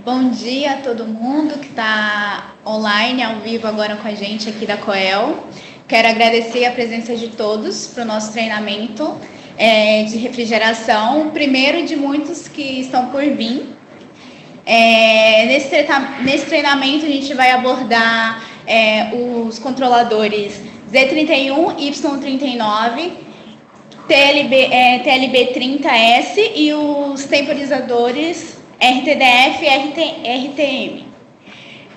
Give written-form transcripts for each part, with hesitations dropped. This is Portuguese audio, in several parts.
Bom dia a todo mundo que está online, ao vivo agora com a gente aqui da Coel. Quero agradecer a presença de todos para o nosso treinamento de refrigeração, o primeiro de muitos que estão por vir. Nesse treinamento a gente vai abordar os controladores Z31, Y39, TLB30S e os temporizadores RTDF e RTM.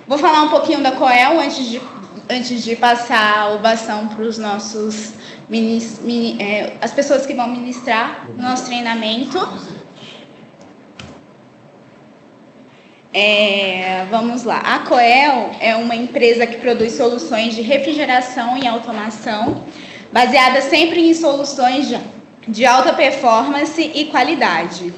Vou falar um pouquinho da Coel antes de passar o bastão para os nossos as pessoas que vão ministrar o nosso treinamento. Vamos lá. A Coel é uma empresa que produz soluções de refrigeração e automação, baseada sempre em soluções de alta performance e qualidade.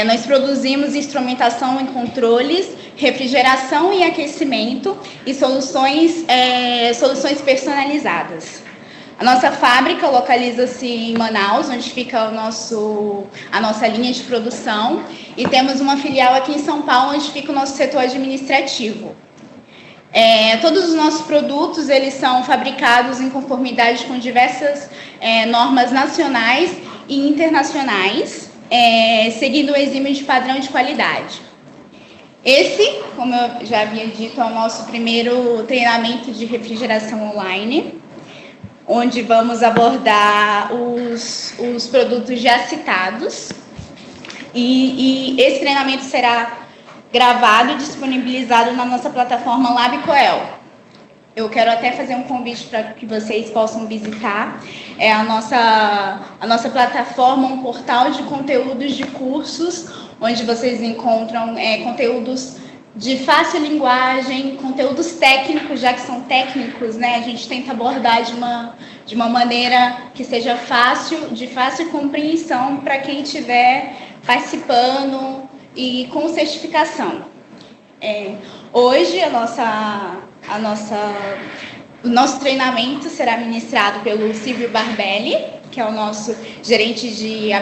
Nós produzimos instrumentação e controles, refrigeração e aquecimento e soluções personalizadas. A nossa fábrica localiza-se em Manaus, onde fica a nossa linha de produção, e temos uma filial aqui em São Paulo, onde fica o nosso setor administrativo. Todos os nossos produtos eles são fabricados em conformidade com diversas normas nacionais e internacionais, seguindo o exame de padrão de qualidade. Esse, como eu já havia dito, é o nosso primeiro treinamento de refrigeração online, onde vamos abordar os produtos já citados. E esse treinamento será gravado e disponibilizado na nossa plataforma LabCoel. Eu quero até fazer um convite para que vocês possam visitar a nossa plataforma, um portal de conteúdos de cursos, onde vocês encontram conteúdos de fácil linguagem, conteúdos técnicos, já que são técnicos, né? A gente tenta abordar de uma maneira que seja de fácil compreensão para quem estiver participando e com certificação. Hoje o nosso treinamento será ministrado pelo Silvio Barbelli, que é o nosso gerente de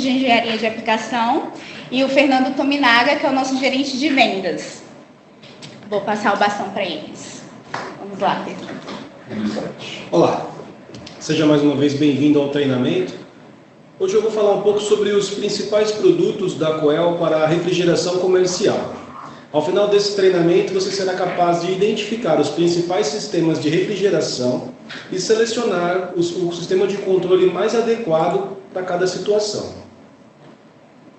engenharia de aplicação, e o Fernando Tominaga, que é o nosso gerente de vendas. Vou passar o bastão para eles. Vamos lá, Pedro. Olá, seja mais uma vez bem-vindo ao treinamento. Hoje eu vou falar um pouco sobre os principais produtos da Coel para a refrigeração comercial. Ao final desse treinamento, você será capaz de identificar os principais sistemas de refrigeração e selecionar o sistema de controle mais adequado para cada situação.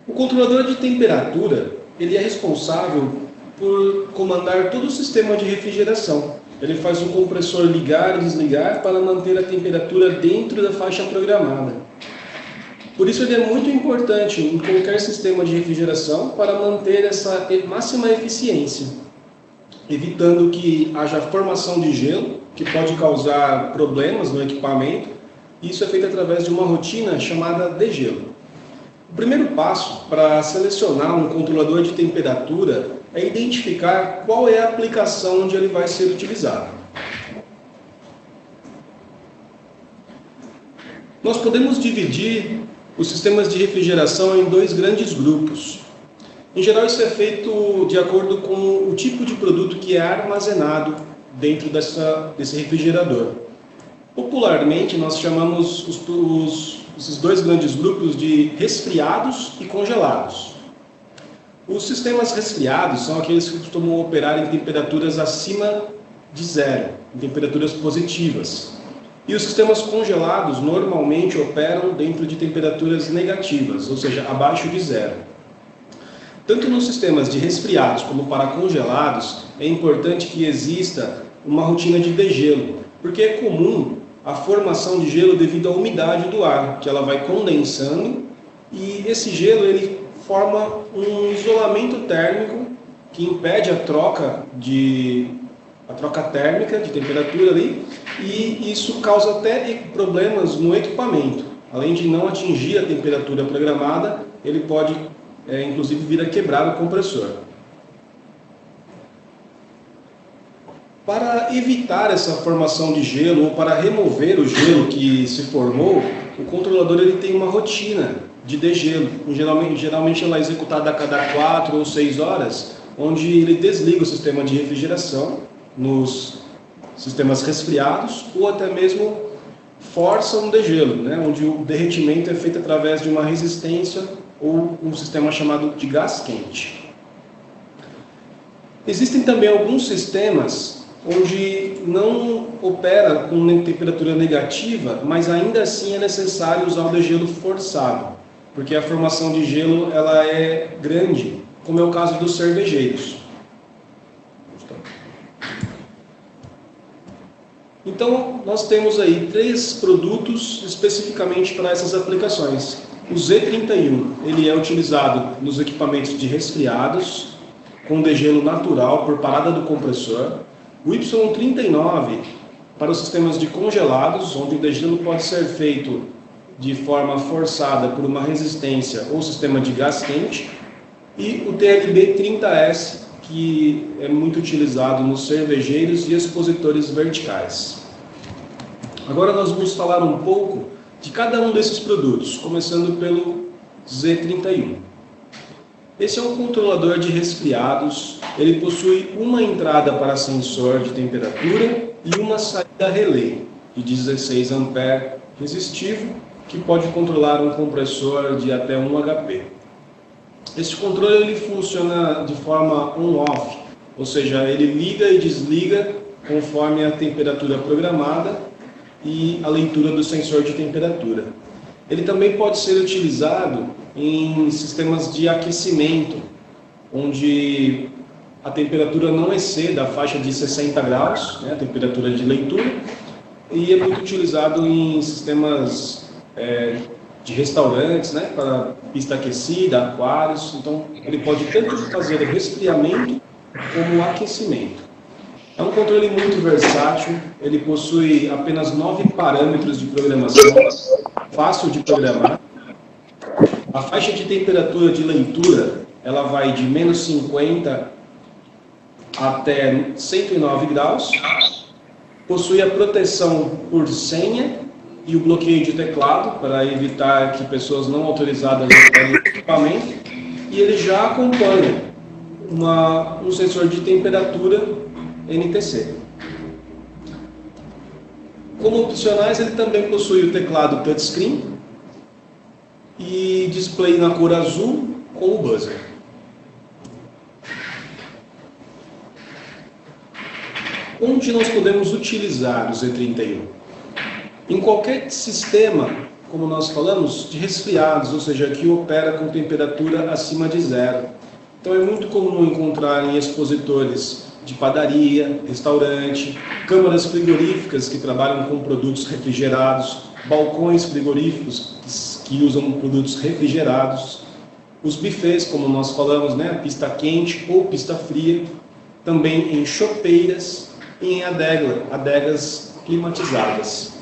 O controlador de temperatura, ele é responsável por comandar todo o sistema de refrigeração. Ele faz o compressor ligar e desligar para manter a temperatura dentro da faixa programada. Por isso ele é muito importante em qualquer sistema de refrigeração para manter essa máxima eficiência, evitando que haja formação de gelo, que pode causar problemas no equipamento. Isso é feito através de uma rotina chamada degelo. O primeiro passo para selecionar um controlador de temperatura é identificar qual é a aplicação onde ele vai ser utilizado. Nós podemos dividir os sistemas de refrigeração em dois grandes grupos. Em geral, isso é feito de acordo com o tipo de produto que é armazenado dentro desse refrigerador. Popularmente, nós chamamos esses dois grandes grupos de resfriados e congelados. Os sistemas resfriados são aqueles que costumam operar em temperaturas acima de zero, em temperaturas positivas. E os sistemas congelados normalmente operam dentro de temperaturas negativas, ou seja, abaixo de zero. Tanto nos sistemas de resfriados como para congelados, é importante que exista uma rotina de degelo, porque é comum a formação de gelo devido à umidade do ar, que ela vai condensando, e esse gelo ele forma um isolamento térmico que impede a troca térmica de temperatura ali, e isso causa até problemas no equipamento. Além de não atingir a temperatura programada, ele pode inclusive vir a quebrar o compressor. Para evitar essa formação de gelo ou para remover o gelo que se formou, o controlador ele tem uma rotina de degelo. Geralmente ela é executada a cada 4 ou 6 horas, onde ele desliga o sistema de refrigeração nos sistemas resfriados ou até mesmo força um degelo, né, onde o derretimento é feito através de uma resistência ou um sistema chamado de gás quente. Existem também alguns sistemas onde não opera com temperatura negativa, mas ainda assim é necessário usar o degelo forçado, porque a formação de gelo ela é grande, como é o caso dos cervejeiros. Então, nós temos aí 3 produtos especificamente para essas aplicações. O Z31, ele é utilizado nos equipamentos de resfriados, com degelo natural por parada do compressor. O Y39, para os sistemas de congelados, onde o degelo pode ser feito de forma forçada por uma resistência ou sistema de gás quente. E o TLB30S, que é muito utilizado nos cervejeiros e expositores verticais. Agora nós vamos falar um pouco de cada um desses produtos, começando pelo Z31. Esse é um controlador de resfriados, ele possui uma entrada para sensor de temperatura e uma saída relé de 16 A resistivo, que pode controlar um compressor de até 1 HP. Esse controle ele funciona de forma on-off, ou seja, ele liga e desliga conforme a temperatura programada e a leitura do sensor de temperatura. Ele também pode ser utilizado em sistemas de aquecimento, onde a temperatura não exceda a faixa de 60 graus, né, a temperatura de leitura, e é muito utilizado em sistemas de restaurantes, né, para pista aquecida, aquários. Então, ele pode tanto fazer resfriamento como aquecimento. É um controle muito versátil, ele possui apenas 9 parâmetros de programação, fácil de programar. A faixa de temperatura de leitura, ela vai de menos 50 até 109 graus. Possui a proteção por senha e o bloqueio de teclado, para evitar que pessoas não autorizadas operem o equipamento. E ele já acompanha um sensor de temperatura NTC. Como opcionais, ele também possui o teclado touchscreen e display na cor azul com o buzzer. Onde nós podemos utilizar o Z31? Em qualquer sistema, como nós falamos, de resfriados, ou seja, que opera com temperatura acima de 0. Então é muito comum encontrar em expositores de padaria, restaurante, câmaras frigoríficas que trabalham com produtos refrigerados, balcões frigoríficos que usam produtos refrigerados, os buffets, como nós falamos, né, pista quente ou pista fria, também em chopeiras e em adegas climatizadas.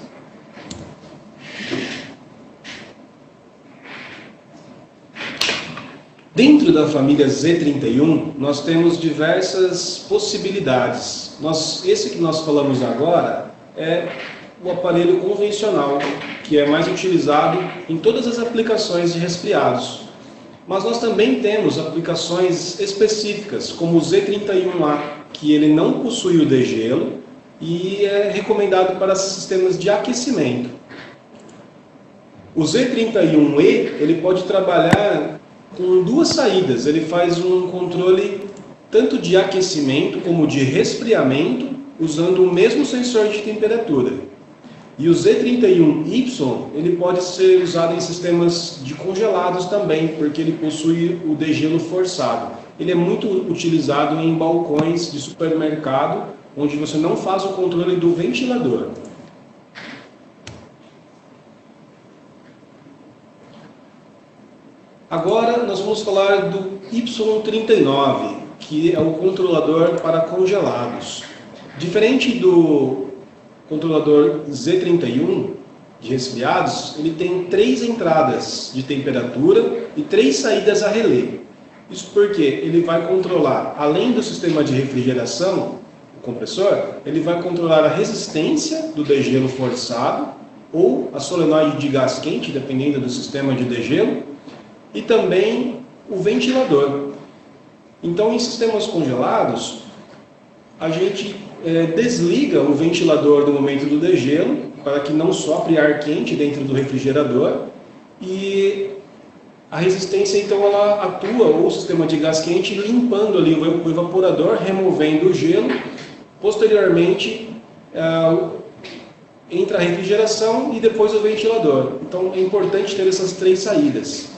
Dentro da família Z31, nós temos diversas possibilidades. Esse que nós falamos agora é o aparelho convencional, que é mais utilizado em todas as aplicações de resfriados. Mas nós também temos aplicações específicas, como o Z31A, que ele não possui o degelo e é recomendado para sistemas de aquecimento. O Z31E, ele pode trabalhar com 2 saídas. Ele faz um controle tanto de aquecimento como de resfriamento, usando o mesmo sensor de temperatura. E o Z31Y, ele pode ser usado em sistemas de congelados também, porque ele possui o degelo forçado. Ele é muito utilizado em balcões de supermercado, onde você não faz o controle do ventilador. Agora nós vamos falar do Y39, que é o controlador para congelados. Diferente do controlador Z31 de resfriados, ele tem 3 entradas de temperatura e 3 saídas a relé. Isso porque ele vai controlar, além do sistema de refrigeração, o compressor, ele vai controlar a resistência do degelo forçado ou a solenoide de gás quente, dependendo do sistema de degelo, e também o ventilador. Então, em sistemas congelados, a gente desliga o ventilador no momento do degelo, para que não sopre ar quente dentro do refrigerador, e a resistência, então, ela atua, ou o sistema de gás quente, limpando ali o evaporador, removendo o gelo. Posteriormente, entra a refrigeração e depois o ventilador. Então, é importante ter essas três saídas.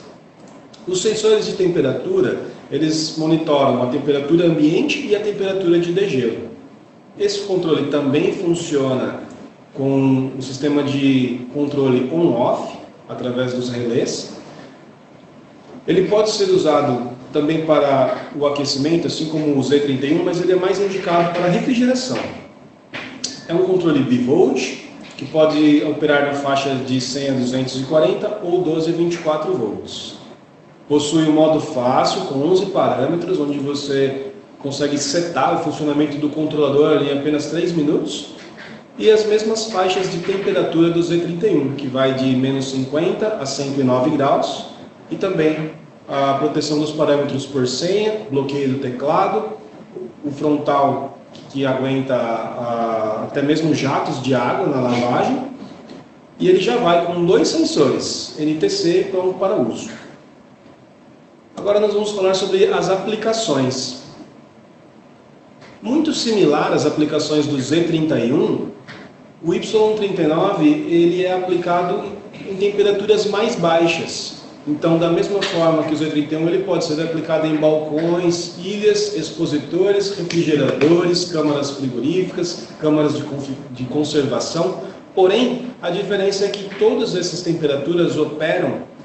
Os sensores de temperatura, eles monitoram a temperatura ambiente e a temperatura de degelo. Esse controle também funciona com o sistema de controle on-off, através dos relés. Ele pode ser usado também para o aquecimento, assim como o Z31, mas ele é mais indicado para a refrigeração. É um controle bivolt, que pode operar na faixa de 100 a 240 ou 12 a 24 volts. Possui um modo fácil, com 11 parâmetros, onde você consegue setar o funcionamento do controlador em apenas 3 minutos. E as mesmas faixas de temperatura do Z31, que vai de menos 50 a 109 graus. E também a proteção dos parâmetros por senha, bloqueio do teclado, o frontal que aguenta até mesmo jatos de água na lavagem. E ele já vai com 2 sensores NTC pronto para uso. Agora nós vamos falar sobre as aplicações. Muito similar às aplicações do Z31, o Y39 ele é aplicado em temperaturas mais baixas. Então, da mesma forma que o Z31, ele pode ser aplicado em balcões, ilhas, expositores, refrigeradores, câmaras frigoríficas, câmaras de conservação. Porém, a diferença é que todas essas temperaturas operam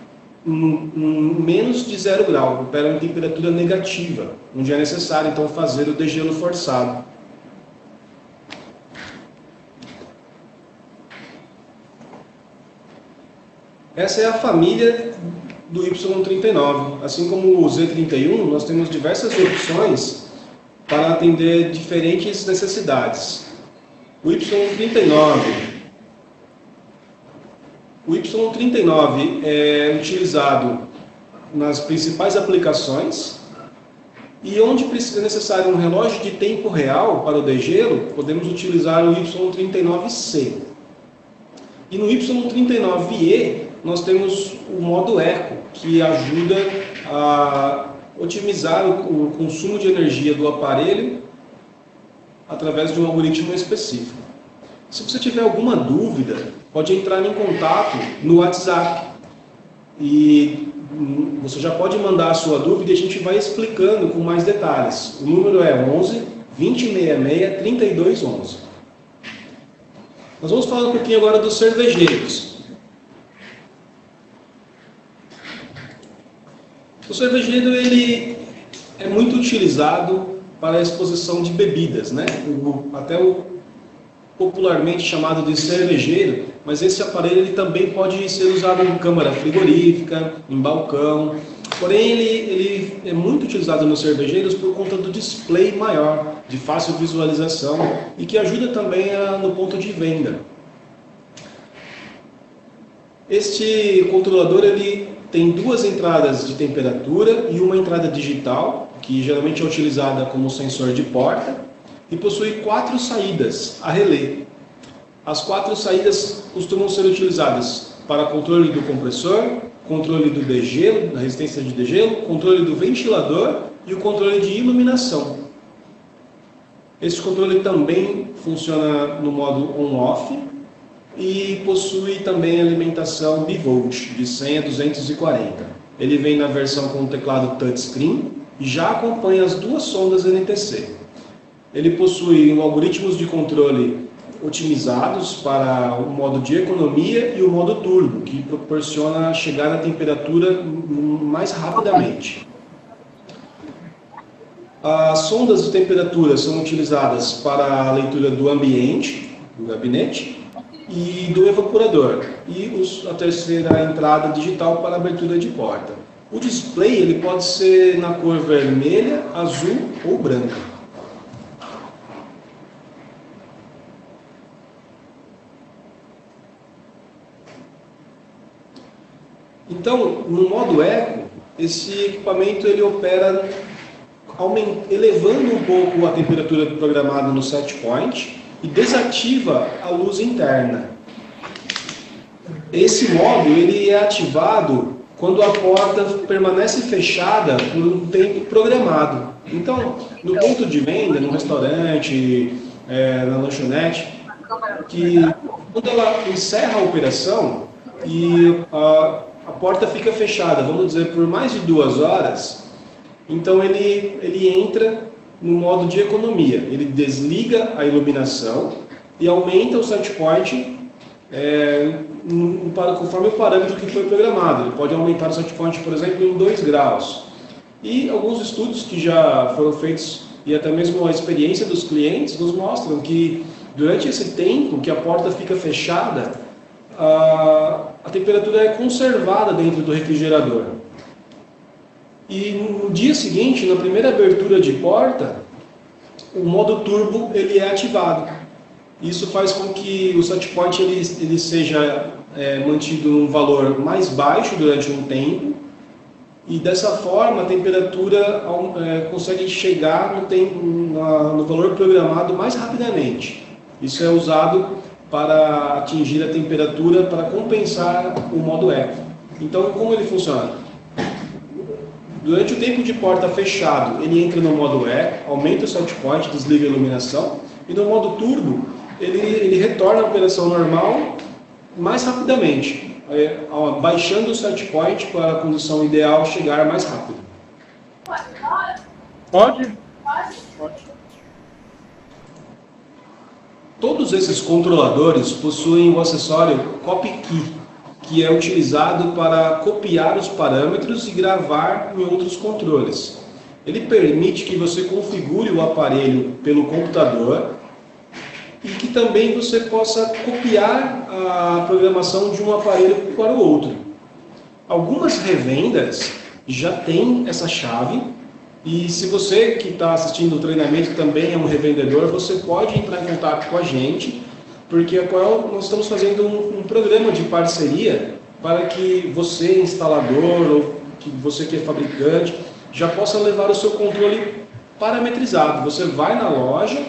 menos de 0 grau, operam em temperatura negativa, onde é necessário então fazer o degelo forçado. Essa é a família do Y39. Assim como o Z31, nós temos diversas opções para atender diferentes necessidades. O Y39 é utilizado nas principais aplicações, e onde precisa necessário um relógio de tempo real para o degelo, podemos utilizar o Y39C. E no Y39E nós temos o modo Eco, que ajuda a otimizar o consumo de energia do aparelho através de um algoritmo específico. Se você tiver alguma dúvida, pode entrar em contato no WhatsApp e você já pode mandar a sua dúvida e a gente vai explicando com mais detalhes. O número é 11 2066 3211. Nós vamos falar um pouquinho agora dos cervejeiros. O cervejeiro ele é muito utilizado para a exposição de bebidas, né? Até o popularmente chamado de cervejeiro, mas esse aparelho ele também pode ser usado em câmara frigorífica, em balcão. Porém, ele é muito utilizado nos cervejeiros por conta do display maior, de fácil visualização e que ajuda também no ponto de venda. Este controlador ele tem 2 entradas de temperatura e uma entrada digital, que geralmente é utilizada como sensor de porta, e possui 4 saídas a relé. As 4 saídas costumam ser utilizadas para controle do compressor, controle do degelo, da resistência de degelo, controle do ventilador e o controle de iluminação. Esse controle também funciona no modo on-off e possui também alimentação bivolt, de 100 a 240. Ele vem na versão com teclado touchscreen e já acompanha as 2 sondas NTC. Ele possui algoritmos de controle otimizados para o modo de economia e o modo turbo, que proporciona chegar à temperatura mais rapidamente. As sondas de temperatura são utilizadas para a leitura do ambiente, do gabinete, e do evaporador, e a terceira entrada digital para a abertura de porta. O display ele pode ser na cor vermelha, azul ou branca. Então, no modo Eco, esse equipamento ele opera elevando um pouco a temperatura programada no set point e desativa a luz interna. Esse modo ele é ativado quando a porta permanece fechada por um tempo programado. Então, no ponto de venda, no restaurante, na lanchonete, que quando ela encerra a operação e a porta fica fechada, vamos dizer, por mais de 2 horas, então ele entra no modo de economia. Ele desliga a iluminação e aumenta o set point conforme o parâmetro que foi programado. Ele pode aumentar o set point, por exemplo, em 2 graus. E alguns estudos que já foram feitos, e até mesmo a experiência dos clientes, nos mostram que durante esse tempo que a porta fica fechada, a temperatura é conservada dentro do refrigerador. E no dia seguinte, na primeira abertura de porta, o modo turbo ele é ativado. Isso faz com que o set point ele seja mantido num valor mais baixo durante um tempo, e dessa forma a temperatura consegue chegar no valor programado mais rapidamente. Isso é usado para atingir a temperatura para compensar o modo eco. Então, como ele funciona? Durante o tempo de porta fechado, ele entra no modo eco, aumenta o set point, desliga a iluminação, e no modo turbo, ele retorna à operação normal mais rapidamente, baixando o set point para a condição ideal chegar mais rápido. Pode. Todos esses controladores possuem o acessório CopyKey, que é utilizado para copiar os parâmetros e gravar em outros controles. Ele permite que você configure o aparelho pelo computador e que também você possa copiar a programação de um aparelho para o outro. Algumas revendas já têm essa chave, e se você que está assistindo o treinamento também é um revendedor, você pode entrar em contato com a gente, porque nós estamos fazendo um programa de parceria para que você, instalador, ou que você que é fabricante, já possa levar o seu controle parametrizado. Você vai na loja,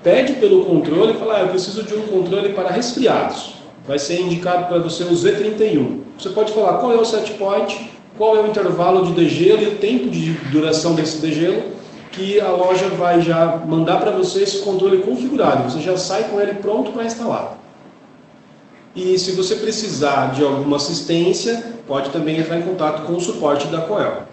pede pelo controle e fala, eu preciso de um controle para resfriados. Vai ser indicado para você o Z31. Você pode falar qual é o set point, qual é o intervalo de degelo e o tempo de duração desse degelo, que a loja vai já mandar para você esse controle configurado. Você já sai com ele pronto para instalar. E se você precisar de alguma assistência, pode também entrar em contato com o suporte da Coel.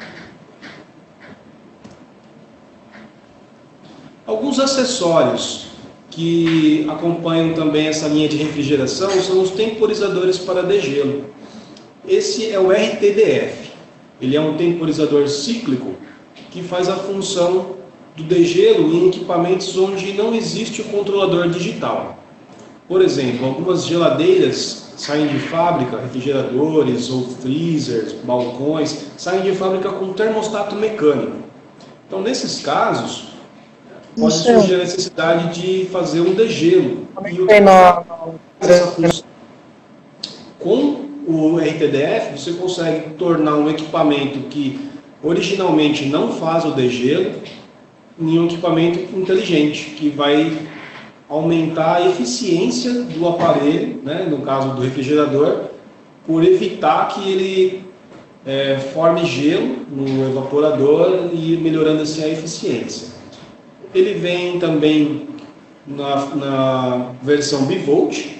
Alguns acessórios que acompanham também essa linha de refrigeração são os temporizadores para degelo. Esse é o RTDF. Ele é um temporizador cíclico que faz a função do degelo em equipamentos onde não existe o controlador digital. Por exemplo, algumas geladeiras saem de fábrica, refrigeradores ou freezers, balcões, saem de fábrica com termostato mecânico. Então, nesses casos, pode surgir a necessidade de fazer um degelo. Com o RTDF, você consegue tornar um equipamento que originalmente não faz o degelo em um equipamento inteligente, que vai aumentar a eficiência do aparelho, né, no caso do refrigerador, por evitar que ele forme gelo no evaporador e melhorando assim a eficiência. Ele vem também na versão bivolt.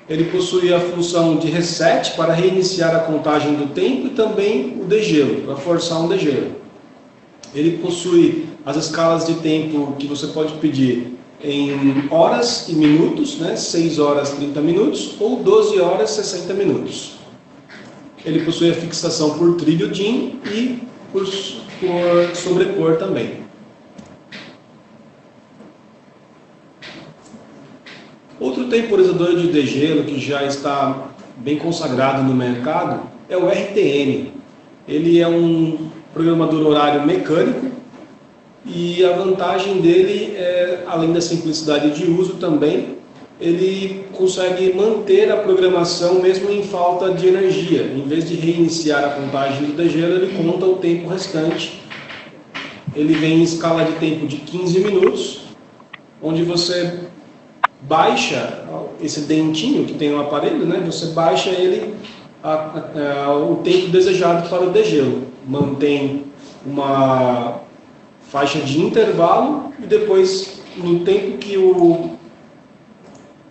Ele possui a função de reset para reiniciar a contagem do tempo e também o degelo, para forçar um degelo. Ele possui as escalas de tempo que você pode pedir em horas e minutos, né? 6 horas 30 minutos ou 12 horas 60 minutos. Ele possui a fixação por trilho DIN e por sobrepor também. Outro temporizador de degelo que já está bem consagrado no mercado é o RTM. Ele é um programador horário mecânico e a vantagem dele é, além da simplicidade de uso também, ele consegue manter a programação mesmo em falta de energia. Em vez de reiniciar a contagem do degelo, ele conta o tempo restante. Ele vem em escala de tempo de 15 minutos, onde você baixa esse dentinho que tem no aparelho, né? Você baixa ele o tempo desejado para o degelo. Mantém uma faixa de intervalo e depois, no tempo que o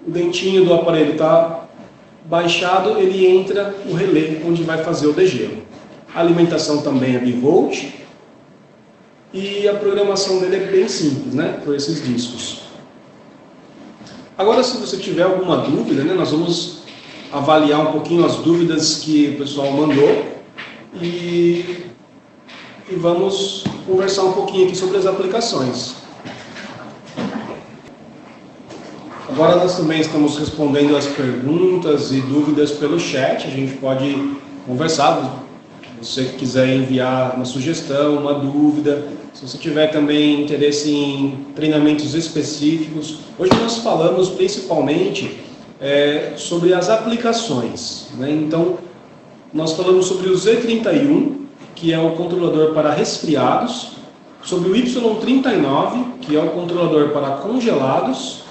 dentinho do aparelho está baixado, ele entra o relé onde vai fazer o degelo. A alimentação também é bivolt e a programação dele é bem simples, né? Por esses discos. Agora, se você tiver alguma dúvida, né, nós vamos avaliar um pouquinho as dúvidas que o pessoal mandou e vamos conversar um pouquinho aqui sobre as aplicações. Agora nós também estamos respondendo as perguntas e dúvidas pelo chat. A gente pode conversar. Se você quiser enviar uma sugestão, uma dúvida, se você tiver também interesse em treinamentos específicos. Hoje nós falamos principalmente sobre as aplicações, né? Então, nós falamos sobre o Z31, que é o controlador para resfriados, sobre o Y39, que é o controlador para congelados,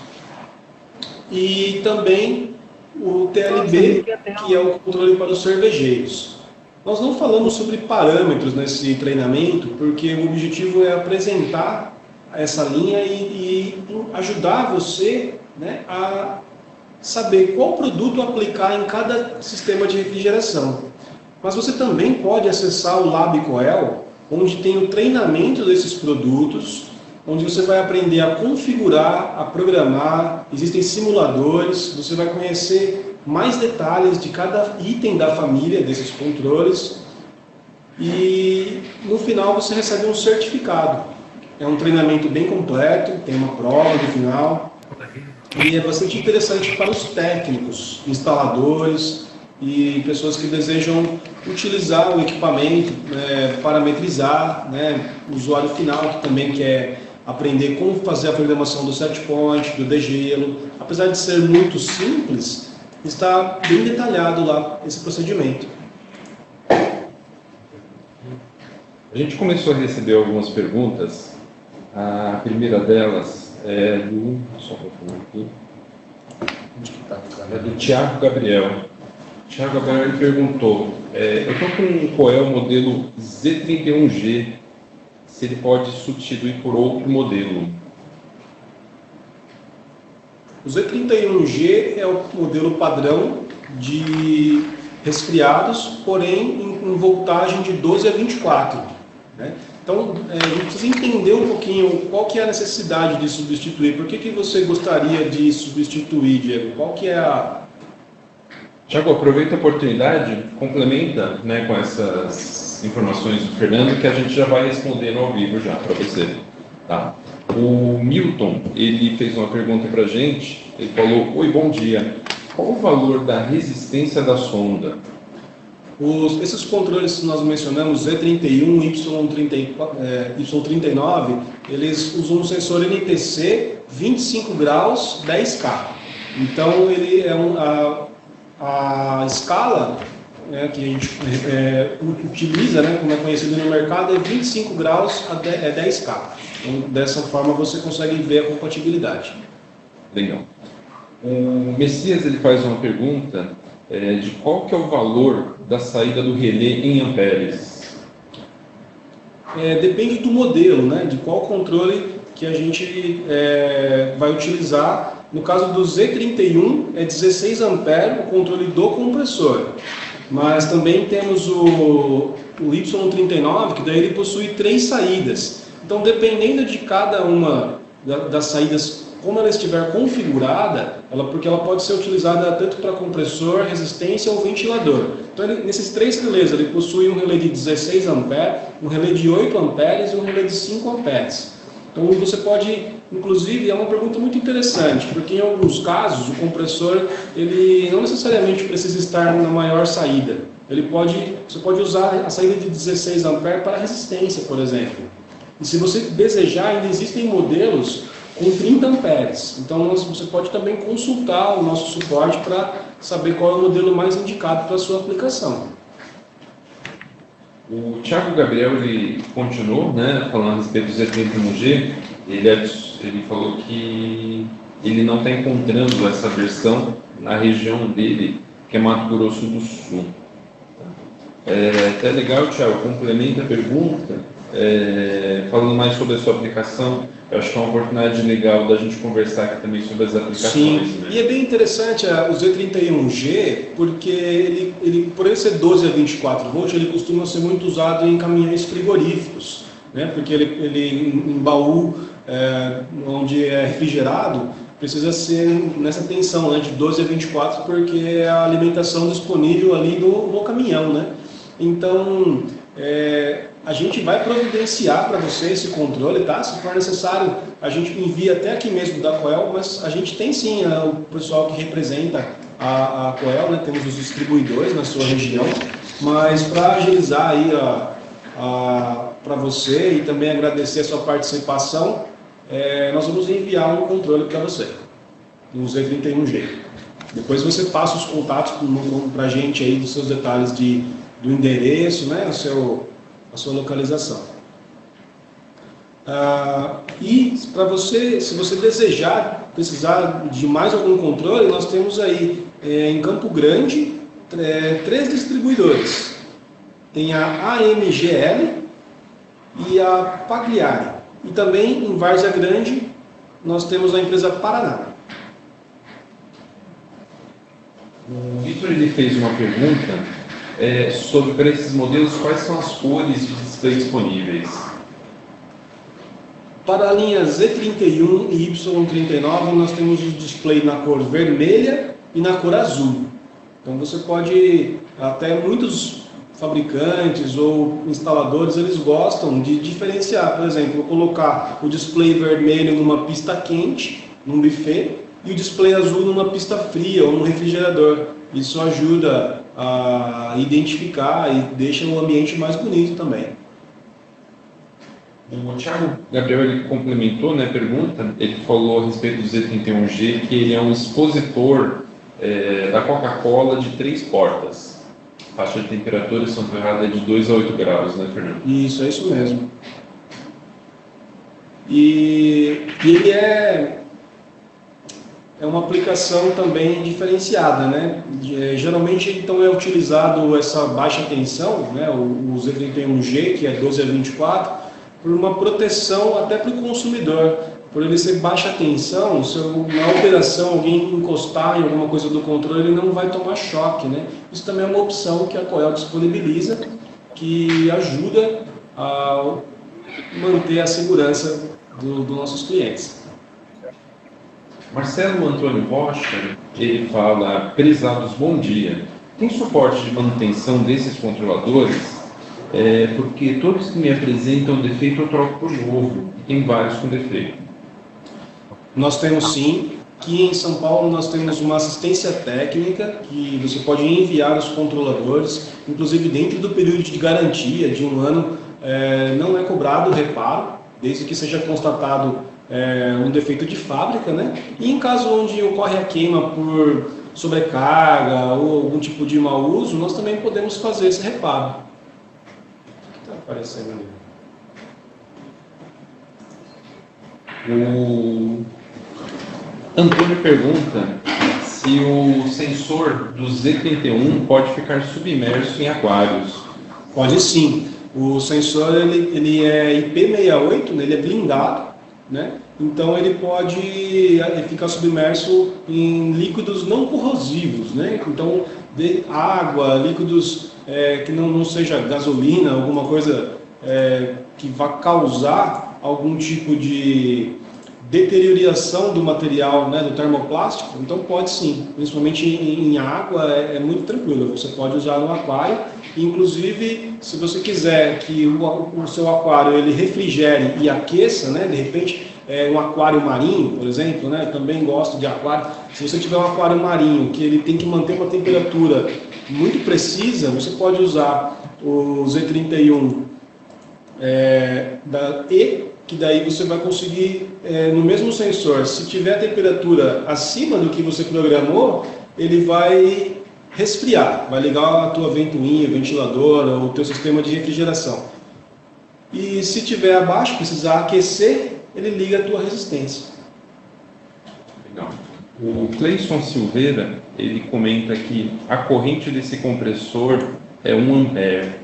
e também o TLB, que é o controle para os cervejeiros. Nós não falamos sobre parâmetros nesse treinamento, porque o objetivo é apresentar essa linha e ajudar você, né, a saber qual produto aplicar em cada sistema de refrigeração. Mas você também pode acessar o LabCoel, onde tem o treinamento desses produtos, onde você vai aprender a configurar, a programar, existem simuladores, você vai conhecer mais detalhes de cada item da família desses controles e no final você recebe um certificado. É um treinamento bem completo, tem uma prova no final e é bastante interessante para os técnicos, instaladores e pessoas que desejam utilizar o equipamento, parametrizar, né, o usuário final que também quer aprender como fazer a programação do set point, do degelo. Apesar de ser muito simples, está bem detalhado lá esse procedimento. A gente começou a receber algumas perguntas. A primeira delas é do... Só aqui. É do Thiago Gabriel. Thiago Gabriel ele perguntou: eu estou com um Coel modelo Z31G, se ele pode substituir por outro modelo? O Z31G é o modelo padrão de resfriados, porém em voltagem de 12 a 24. Né? Então, a gente precisa entender um pouquinho qual que é a necessidade de substituir. Por que você gostaria de substituir, Diego? Qual que é a... Tiago, aproveita a oportunidade, complementa, né, com essas informações do Fernando, que a gente já vai respondendo ao vivo já para você. Tá? O Milton, ele fez uma pergunta para a gente, ele falou: oi, bom dia, qual o valor da resistência da sonda? Esses controles que nós mencionamos, Z31, Y39, eles usam um sensor NTC 25 graus 10K. Então, ele é a escala, né, que a gente utiliza, né, como é conhecido no mercado, é 25 graus a 10K. Então, dessa forma, você consegue ver a compatibilidade. Legal. O Messias ele faz uma pergunta de qual que é o valor da saída do relé em amperes. Depende do modelo, né, de qual controle que a gente vai utilizar. No caso do Z31 é 16 amperes o controle do compressor, mas também temos o Y39, que daí ele possui 3 saídas. Então, dependendo de cada uma das saídas, como ela estiver configurada, porque ela pode ser utilizada tanto para compressor, resistência ou ventilador. Então, nesses 3 relés, ele possui um relé de 16 amperes, um relé de 8 amperes e um relé de 5 amperes. Então, você pode, inclusive, é uma pergunta muito interessante, porque em alguns casos o compressor ele não necessariamente precisa estar na maior saída. Você pode usar a saída de 16 amperes para resistência, por exemplo. E se você desejar, ainda existem modelos com 30 amperes. Então você pode também consultar o nosso suporte para saber qual é o modelo mais indicado para a sua aplicação. O Thiago Gabriel, ele continuou, né, falando a respeito do Z31G, ele falou que ele não está encontrando essa versão na região dele, que é Mato Grosso do Sul. É até legal, Thiago, complementa a pergunta, falando mais sobre a sua aplicação. Eu acho que é uma oportunidade legal da gente conversar aqui também sobre as aplicações. Sim, né? E é bem interessante o Z31G, porque ele, por ele ser 12 a 24 volts, ele costuma ser muito usado em caminhões frigoríficos, né? Porque ele em baú, onde é refrigerado, precisa ser nessa tensão, né, de 12 a 24, porque é a alimentação disponível ali no caminhão, né? Então, a gente vai providenciar para você esse controle, tá? Se for necessário, a gente envia até aqui mesmo da Coel, mas a gente tem sim o pessoal que representa a Coel, né? Temos os distribuidores na sua região, mas para agilizar aí para você e também agradecer a sua participação, nós vamos enviar um controle para você, no Z31G. Depois você passa os contatos para a gente aí dos seus detalhes do endereço, né? A sua localização. E para você, se você precisar de mais algum controle, nós temos aí em Campo Grande 3 distribuidores. Tem a AMGL e a Pagliari. E também em Várzea Grande nós temos a empresa Paraná. O Vitor, ele fez uma pergunta sobre, para esses modelos, quais são as cores de display disponíveis? Para a linha Z31 e Y39, nós temos o display na cor vermelha e na cor azul. Então você pode, até muitos fabricantes ou instaladores, eles gostam de diferenciar. Por exemplo, colocar o display vermelho numa pista quente, num buffet, e o display azul numa pista fria ou num refrigerador. Isso ajuda a identificar e deixa o ambiente mais bonito também. O Thiago Gabriel, ele complementou, né, a pergunta. Ele falou a respeito do Z31G que ele é um expositor da Coca-Cola de 3 portas. A faixa de temperatura, se não estou errado, é de 2 a 8 graus, né, Fernando? Isso, é isso mesmo. E ele é uma aplicação também diferenciada, né? Geralmente, então, é utilizado essa baixa tensão, né? O Z31G, que é 12 a 24, por uma proteção até para o consumidor. Por ele ser baixa tensão, se na operação alguém encostar em alguma coisa do controle, ele não vai tomar choque, né? Isso também é uma opção que a Coel disponibiliza, que ajuda a manter a segurança dos nossos clientes. Marcelo Antônio Rocha, ele fala: prezados, bom dia. Tem suporte de manutenção desses controladores? Porque todos que me apresentam defeito eu troco por novo, e tem vários com defeito. Nós temos sim. Aqui em São Paulo nós temos uma assistência técnica que você pode enviar os controladores, inclusive dentro do período de garantia de 1 ano, não é cobrado o reparo, desde que seja constatado um defeito de fábrica, né? E em caso onde ocorre a queima por sobrecarga ou algum tipo de mau uso, nós também podemos fazer esse reparo. O que está aparecendo ali? O Antônio pergunta se o sensor do Z31 pode ficar submerso em aquários. Pode sim. O sensor ele é IP68, né? Ele é blindado, né? Então ele pode ficar submerso em líquidos não corrosivos, né? Então água, líquidos que não seja gasolina, alguma coisa que vá causar algum tipo de deterioração do material, né, do termoplástico. Então pode sim, principalmente em água é muito tranquilo, você pode usar no aquário. Inclusive, se você quiser que o seu aquário ele refrigere e aqueça, né, de repente um aquário marinho, por exemplo, né, eu também gosto de aquário. Se você tiver um aquário marinho que ele tem que manter uma temperatura muito precisa, você pode usar o Z31 da que daí você vai conseguir, no mesmo sensor, se tiver temperatura acima do que você programou, ele vai resfriar, vai ligar a tua ventoinha, ventilador, ou o teu sistema de refrigeração. E se tiver abaixo, precisar aquecer, ele liga a tua resistência. Legal. O Cleison Silveira, ele comenta que a corrente desse compressor é 1 ampere.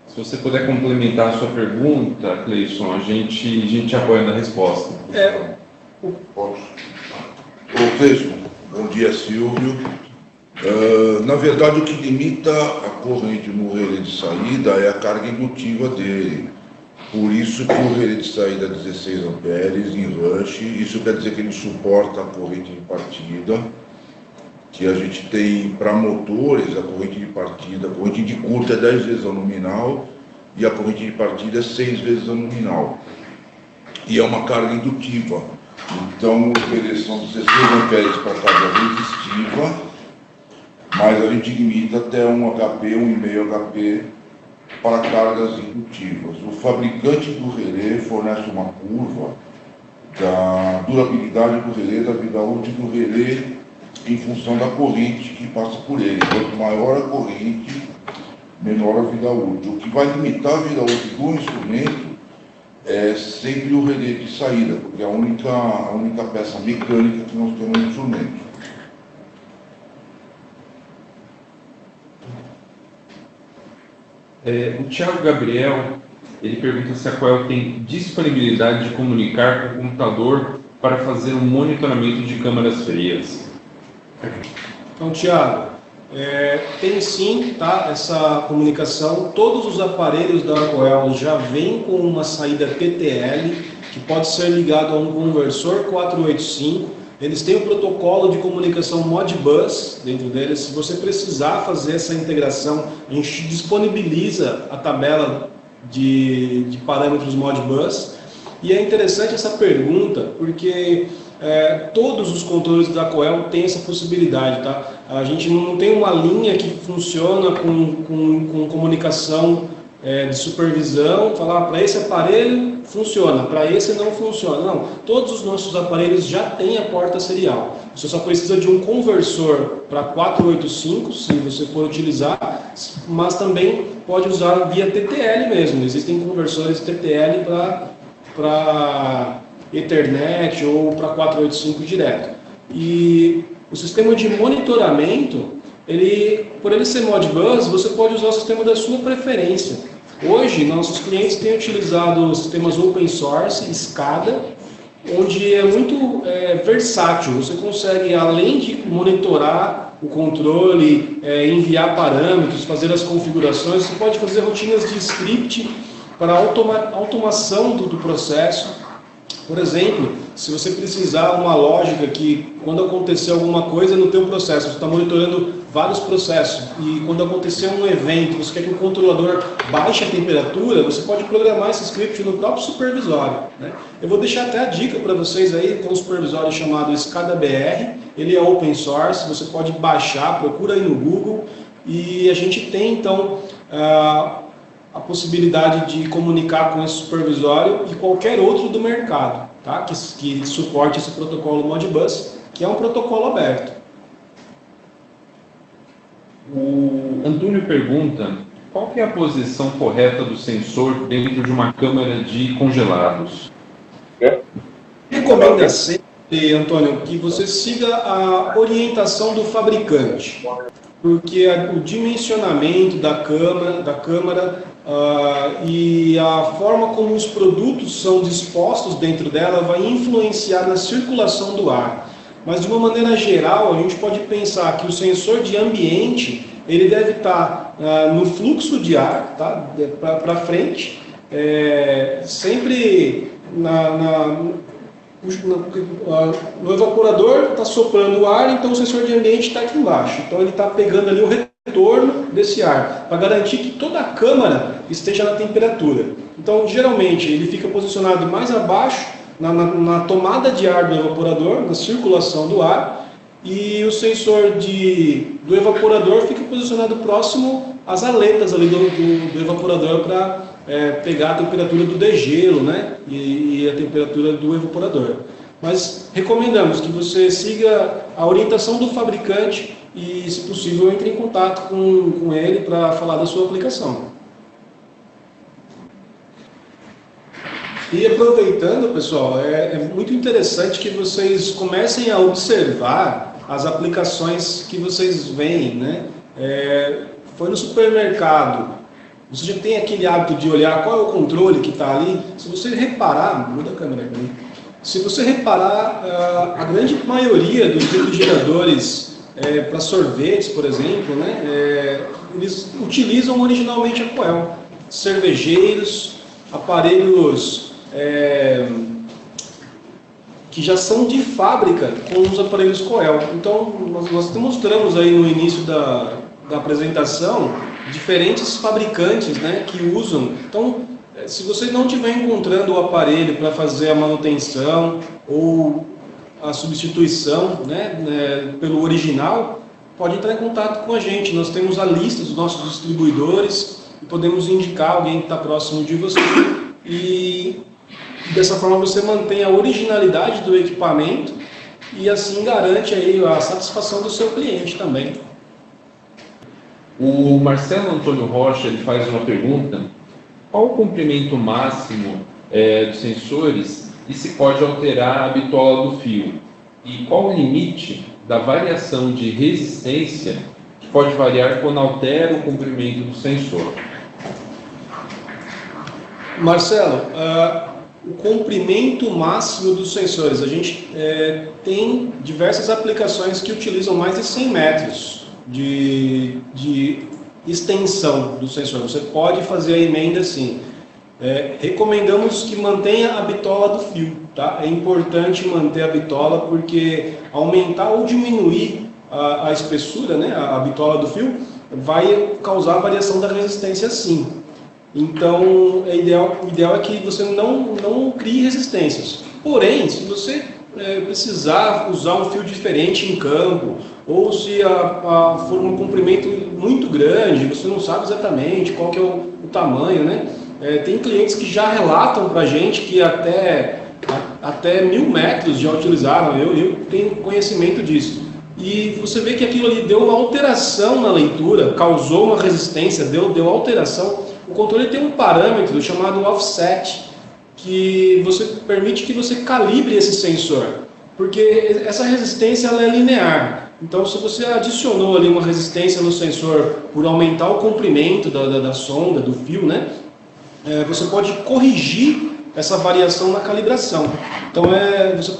Se você puder complementar a sua pergunta, Cleison, a gente apoia na resposta. Posso? Ô, Cleison, bom dia, Silvio. Na verdade, o que limita a corrente no relé de saída é a carga indutiva dele. Por isso que o relé de saída é 16 amperes em rush. Isso quer dizer que ele suporta a corrente de partida, que a gente tem para motores, a corrente de partida, a corrente de curta é 10 vezes a nominal e a corrente de partida é 6 vezes a nominal. E é uma carga indutiva. Então, os relés são 16 amperes para cada resistiva, mas a gente limita até 1 HP, 1,5 HP para cargas indutivas. O fabricante do relé fornece uma curva da durabilidade do relé, da vida útil do relé, em função da corrente que passa por ele. Quanto maior a corrente, menor a vida útil. O que vai limitar a vida útil do instrumento é sempre o relé de saída, porque é a única peça mecânica que nós temos no instrumento. O Thiago Gabriel, ele pergunta se a Coel tem disponibilidade de comunicar com o computador para fazer um monitoramento de câmaras frias. Então, Thiago, tem sim, tá, essa comunicação. Todos os aparelhos da Coel já vêm com uma saída TTL, que pode ser ligado a um conversor 485. Eles têm o protocolo de comunicação Modbus dentro deles. Se você precisar fazer essa integração, a gente disponibiliza a tabela de parâmetros Modbus. E é interessante essa pergunta, porque todos os controles da Coel têm essa possibilidade, tá? A gente não tem uma linha que funciona com comunicação de supervisão, falar para esse aparelho funciona, para esse não funciona. Não, todos os nossos aparelhos já têm a porta serial. Você só precisa de um conversor para 485, se você for utilizar, mas também pode usar via TTL mesmo. Existem conversores TTL para Ethernet ou para 485 direto. E o sistema de monitoramento, por ele ser Modbus, você pode usar o sistema da sua preferência. Hoje, nossos clientes têm utilizado sistemas open source, SCADA, onde é muito versátil. Você consegue, além de monitorar o controle, enviar parâmetros, fazer as configurações, você pode fazer rotinas de script para automação do processo. Por exemplo, se você precisar uma lógica que quando acontecer alguma coisa no teu processo, você está monitorando vários processos e quando acontecer um evento, você quer que o controlador baixe a temperatura, você pode programar esse script no próprio supervisório, né? Eu vou deixar até a dica para vocês aí, tem um supervisório chamado SCADA-BR, ele é open source, você pode baixar, procura aí no Google e a gente tem então a possibilidade de comunicar com esse supervisório e qualquer outro do mercado, tá? que suporte esse protocolo Modbus, que é um protocolo aberto. O Antônio pergunta qual que é a posição correta do sensor dentro de uma câmara de congelados? Recomenda sempre, Antônio, que você siga a orientação do fabricante, porque o dimensionamento da câmara e a forma como os produtos são dispostos dentro dela vai influenciar na circulação do ar. Mas de uma maneira geral, a gente pode pensar que o sensor de ambiente ele deve estar no fluxo de ar, tá? Para frente, sempre no evaporador está soprando o ar, então o sensor de ambiente está aqui embaixo. Então ele está pegando ali o retorno desse ar, para garantir que toda a câmara esteja na temperatura. Então, geralmente, ele fica posicionado mais abaixo, na tomada de ar do evaporador, na circulação do ar, e o sensor do evaporador fica posicionado próximo às aletas ali do evaporador pegar a temperatura do degelo, né, e a temperatura do evaporador. Mas recomendamos que você siga a orientação do fabricante e, se possível, entre em contato com ele para falar da sua aplicação. E aproveitando, pessoal, é muito interessante que vocês comecem a observar as aplicações que vocês veem, né? Foi no supermercado, você já tem aquele hábito de olhar qual é o controle que está ali. Se você reparar, muda a câmera aqui. Se você reparar, a grande maioria dos refrigeradores para sorvetes, por exemplo, né, eles utilizam originalmente a Coel. Cervejeiros, aparelhos que já são de fábrica com os aparelhos Coel. Então, nós mostramos aí no início da apresentação diferentes fabricantes, né, que usam. Então, se você não estiver encontrando o aparelho para fazer a manutenção ou a substituição, né, pelo original, pode entrar em contato com a gente. Nós temos a lista dos nossos distribuidores e podemos indicar alguém que está próximo de você. E dessa forma você mantém a originalidade do equipamento e assim garante aí a satisfação do seu cliente também. O Marcelo Antônio Rocha ele faz uma pergunta: qual o comprimento máximo dos sensores e se pode alterar a bitola do fio? E qual o limite da variação de resistência que pode variar quando altera o comprimento do sensor? Marcelo, o comprimento máximo dos sensores, a gente tem diversas aplicações que utilizam mais de 100 metros de extensão do sensor. Você pode fazer a emenda sim. Recomendamos que mantenha a bitola do fio, tá? É importante manter a bitola porque aumentar ou diminuir a espessura, né, a bitola do fio, vai causar variação da resistência sim. Então, o ideal é que você não crie resistências. Porém, se você precisar usar um fio diferente em campo, ou se for um comprimento muito grande, você não sabe exatamente qual que é o tamanho, né? Tem clientes que já relatam para a gente que até 1000 metros já utilizaram, eu tenho conhecimento disso. E você vê que aquilo ali deu uma alteração na leitura, causou uma resistência, deu alteração. O controle tem um parâmetro chamado offset, que permite que você calibre esse sensor, porque essa resistência ela é linear. Então, se você adicionou ali uma resistência no sensor por aumentar o comprimento da sonda, do fio, né, você pode corrigir essa variação na calibração. Então, você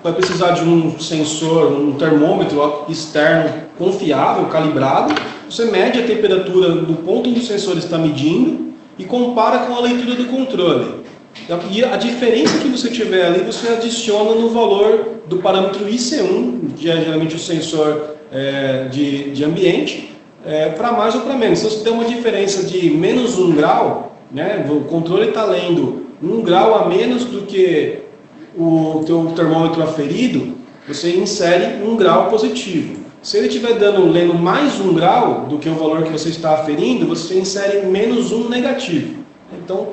vai precisar de um sensor, um termômetro externo confiável, calibrado. Você mede a temperatura do ponto onde o sensor está medindo e compara com a leitura do controle. E a diferença que você tiver ali, você adiciona no valor do parâmetro IC1, que é geralmente o sensor de ambiente, para mais ou para menos. Se você tem uma diferença de menos 1 grau, né, o controle está lendo 1 grau a menos do que o teu termômetro aferido, você insere 1 grau positivo. Se ele estiver lendo mais 1 grau do que o valor que você está aferindo, você insere menos 1 negativo. Então,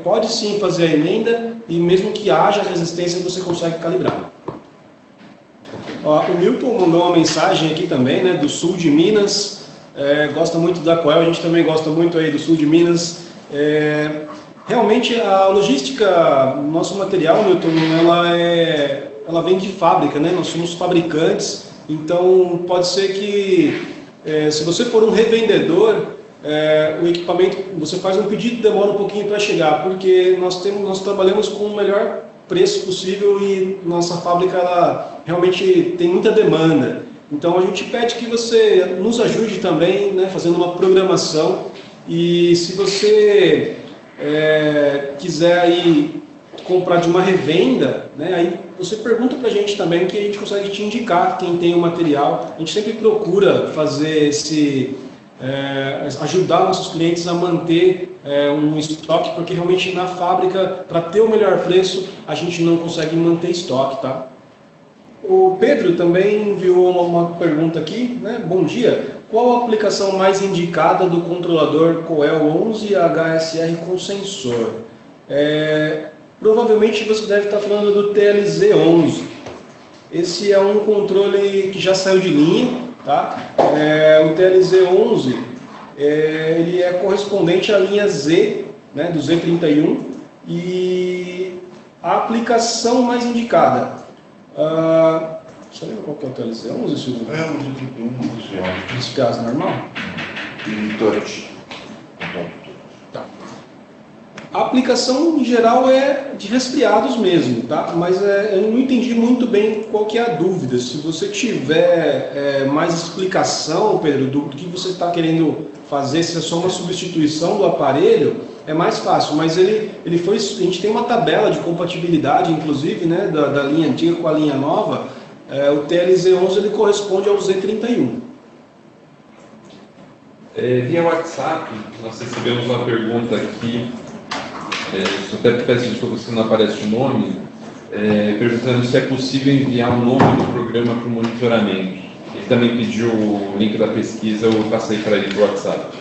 pode sim fazer a emenda e mesmo que haja resistência, você consegue calibrar. O Milton mandou uma mensagem aqui também, né, do sul de Minas. Gosta muito da Coel, a gente também gosta muito aí do sul de Minas. Realmente, a logística, nosso material, Milton, ela vem de fábrica, né? Nós somos fabricantes. Então, pode ser que, se você for um revendedor, o equipamento, você faz um pedido e demora um pouquinho para chegar, porque nós trabalhamos com o melhor preço possível e nossa fábrica ela realmente tem muita demanda. Então, a gente pede que você nos ajude também, né, fazendo uma programação. E se você quiser aí comprar de uma revenda, né, aí você pergunta para a gente também que a gente consegue te indicar quem tem o material. A gente sempre procura fazer ajudar nossos clientes a manter um estoque, porque realmente na fábrica, para ter o melhor preço, a gente não consegue manter estoque, tá? O Pedro também enviou uma pergunta aqui, né? Bom dia. Qual a aplicação mais indicada do controlador Coel 11 HSR com sensor? Provavelmente você deve estar falando do TLZ11. Esse é um controle que já saiu de linha, tá? O TLZ11 ele é correspondente à linha Z, né, do Z31, e a aplicação mais indicada. Você lembra qual que é o TLZ11, Silvio? É um de Desfiase normal? e touch. Tá. A aplicação em geral é de resfriados mesmo, tá? Mas eu não entendi muito bem qual que é a dúvida. Se você tiver mais explicação, Pedro, do que você está querendo fazer, se é só uma substituição do aparelho, é mais fácil. Mas ele foi, a gente tem uma tabela de compatibilidade, inclusive, né, da linha antiga com a linha nova. O TLZ11 ele corresponde ao Z31. Via WhatsApp, nós recebemos uma pergunta aqui, só até peço desculpa se não aparece o nome, perguntando se é possível enviar o nome do programa para o monitoramento. Ele também pediu o link da pesquisa, eu passei para ele para o WhatsApp.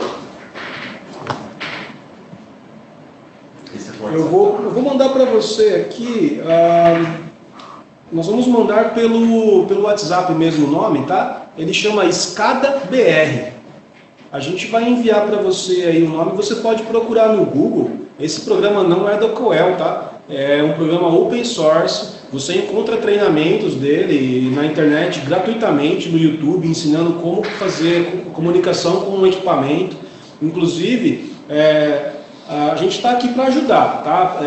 Eu vou mandar para você aqui, nós vamos mandar pelo WhatsApp mesmo o nome, tá? Ele chama Escada BR. A gente vai enviar para você aí o nome, você pode procurar no Google. Esse programa não é da Coel, tá? É um programa open source, você encontra treinamentos dele na internet gratuitamente no YouTube, ensinando como fazer comunicação com um equipamento. Inclusive, a gente está aqui para ajudar, tá?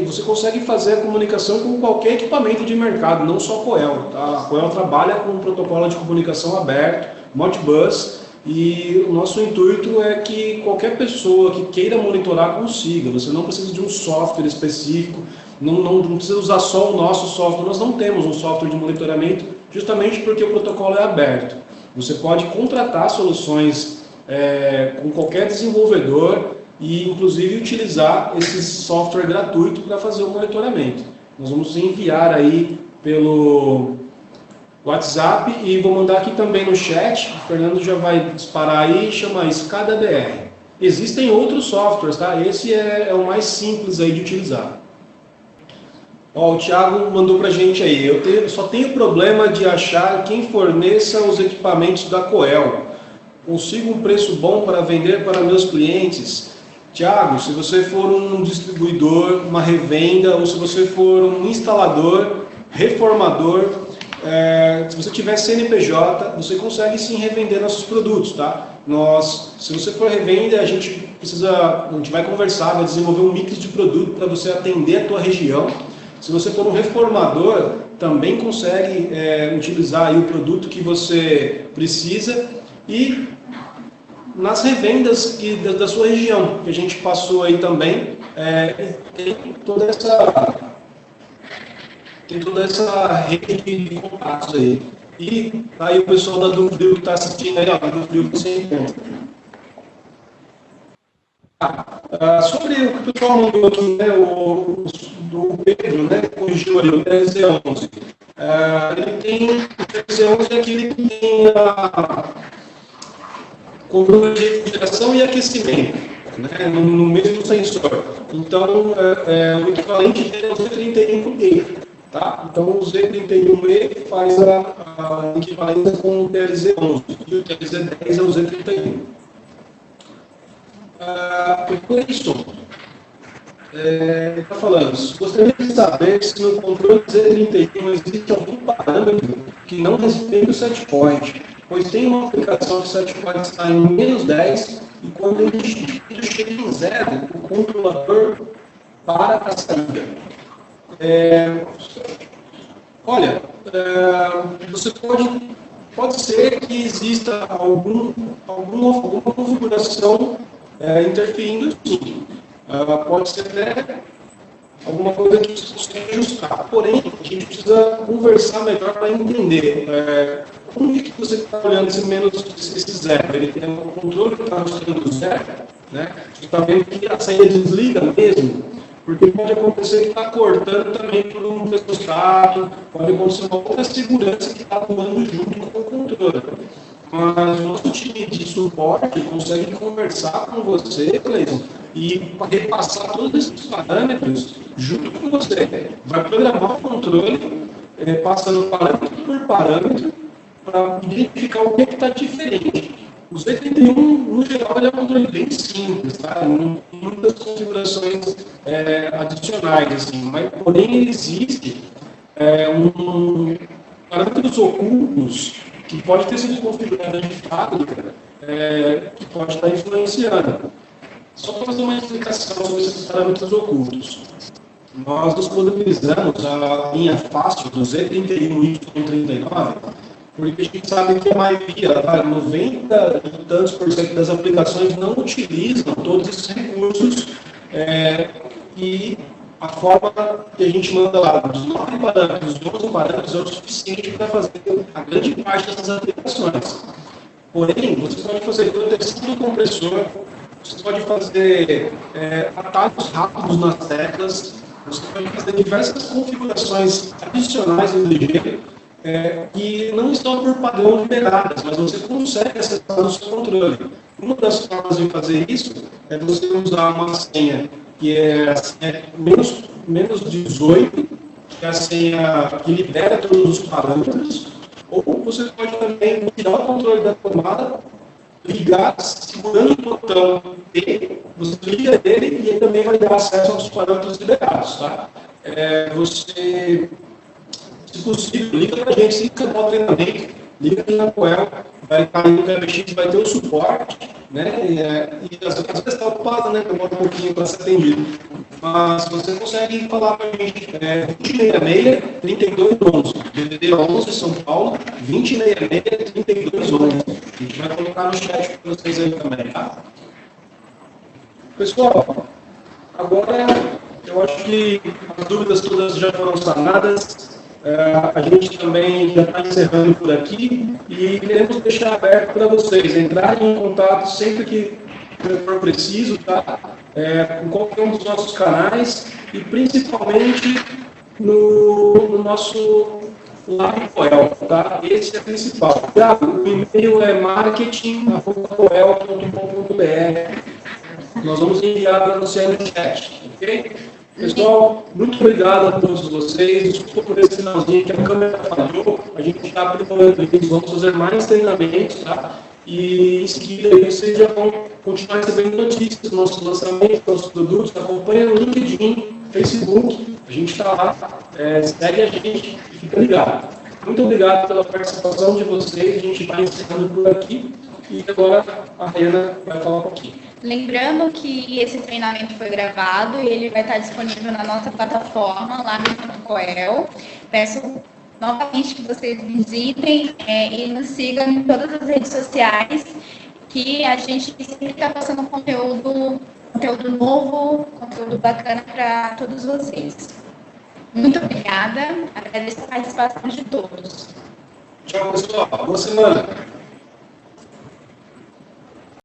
Você consegue fazer a comunicação com qualquer equipamento de mercado, não só Coel, tá? A Coel trabalha com um protocolo de comunicação aberto, Modbus, e o nosso intuito é que qualquer pessoa que queira monitorar consiga. Você não precisa de um software específico, não precisa usar só o nosso software. Nós não temos um software de monitoramento, justamente porque o protocolo é aberto. Você pode contratar soluções com qualquer desenvolvedor e, inclusive, utilizar esse software gratuito para fazer o monitoramento. Nós vamos enviar aí pelo WhatsApp e vou mandar aqui também no chat. O Fernando já vai disparar aí, chama Escada BR. Existem outros softwares, tá? Esse é o mais simples aí de utilizar. O Thiago mandou pra gente aí. Eu só tenho problema de achar quem forneça os equipamentos da Coel. Consigo um preço bom para vender para meus clientes? Thiago, se você for um distribuidor, uma revenda, ou se você for um instalador, reformador, se você tiver CNPJ, você consegue sim revender nossos produtos, tá? Se você for revenda, a gente vai conversar, vai desenvolver um mix de produto para você atender a tua região. Se você for um reformador, também consegue utilizar aí o produto que você precisa. E nas revendas da sua região, que a gente passou aí também, tem toda essa rede de contatos aí. E aí o pessoal da Dufrio que está assistindo aí, ó, da Dufrio você encontra. Sobre o que o pessoal mandou aqui, né, do Pedro, né, corrigiu ali, o TLZ11. O TLZ11 é aquele que tem a controle de refrigeração e aquecimento, né, no mesmo sensor. Então, o equivalente dele é o Z31E. Tá? Então, o Z31E faz a equivalência com o TLZ11 e o TLZ10 é o Z31. Por isso, ele está falando, gostaria de saber se no controle Z31 existe algum parâmetro que não respeita o setpoint, pois tem uma aplicação de setpoint que está em -10 e quando ele chega em 0, o controlador para a saída. Olha, você pode ser que exista alguma configuração interferindo sim. Pode ser até alguma coisa que você consiga ajustar. Porém, a gente precisa conversar melhor para entender onde que você está olhando esse zero. Ele tem um controle que está mostrando zero, né? Você está vendo que a saída desliga mesmo. Porque pode acontecer que está cortando também por um termostato, pode acontecer uma outra segurança que está atuando junto com o controle. mas o nosso time de suporte consegue conversar com você, Cleiton, e repassar todos esses parâmetros junto com você. Vai programar o controle, passando parâmetro por parâmetro, para identificar o que está diferente. O Z31, no geral, ele é um controle bem simples, tá? Não tem muitas configurações adicionais, assim, mas porém ele existe parâmetros ocultos que pode ter sido configurado de fábrica, que pode estar influenciando. Só para fazer uma explicação sobre esses parâmetros ocultos. Nós disponibilizamos a linha fácil do Z31 e Y39, porque a gente sabe que a maioria, 90 e tantos por cento das aplicações não utilizam todos esses recursos e a forma que a gente manda lá, dos 9 parâmetros, dos 11 parâmetros, é o suficiente para fazer a grande parte dessas aplicações. Porém, você pode fazer proteção do compressor, você pode fazer atalhos rápidos nas teclas, você pode fazer diversas configurações adicionais do DG que não estão por padrão liberadas, mas você consegue acessar no seu controle. Uma das formas de fazer isso é você usar uma senha que é a senha menos 18, que é a senha que libera todos os parâmetros, ou você pode também tirar o controle da tomada, ligar segurando o botão T, você liga ele e ele também vai dar acesso aos parâmetros liberados. Tá? Você, se possível, liga para a gente, se acabar o treinamento, liga aqui na Coel, vai cair no KBX, vai ter o suporte, né? E às vezes está ocupado, né? Demora um pouquinho para ser atendido. Mas você consegue falar para a gente, 2066 3211, DDD 11 São Paulo, 2066 3211. A gente vai colocar no chat para vocês aí também, tá? Pessoal, agora eu acho que as dúvidas todas já foram sanadas. A gente também já está encerrando por aqui e queremos deixar aberto para vocês entrarem em contato sempre que for preciso, tá? Com qualquer um dos nossos canais e principalmente no nosso Live Coel, tá? Esse é o principal. O e-mail é marketing@coel.com.br. Nós vamos enviar para você no chat, ok? Pessoal, muito obrigado a todos vocês. Desculpa por esse sinalzinho que a câmera falhou. A gente está aprimorando isso. Vamos fazer mais treinamentos, tá? E em seguida vocês já vão continuar recebendo notícias dos nossos lançamentos, dos nossos produtos. Acompanha o LinkedIn, Facebook. A gente está lá. Segue a gente e fica ligado. Muito obrigado pela participação de vocês. A gente vai encerrando por aqui. E agora a Rena vai falar um pouquinho. Lembrando que esse treinamento foi gravado e ele vai estar disponível na nossa plataforma, lá no Coel. Peço novamente que vocês visitem e nos sigam em todas as redes sociais, que a gente sempre está passando conteúdo novo, conteúdo bacana para todos vocês. Muito obrigada, agradeço a participação de todos. Tchau, pessoal. Boa semana.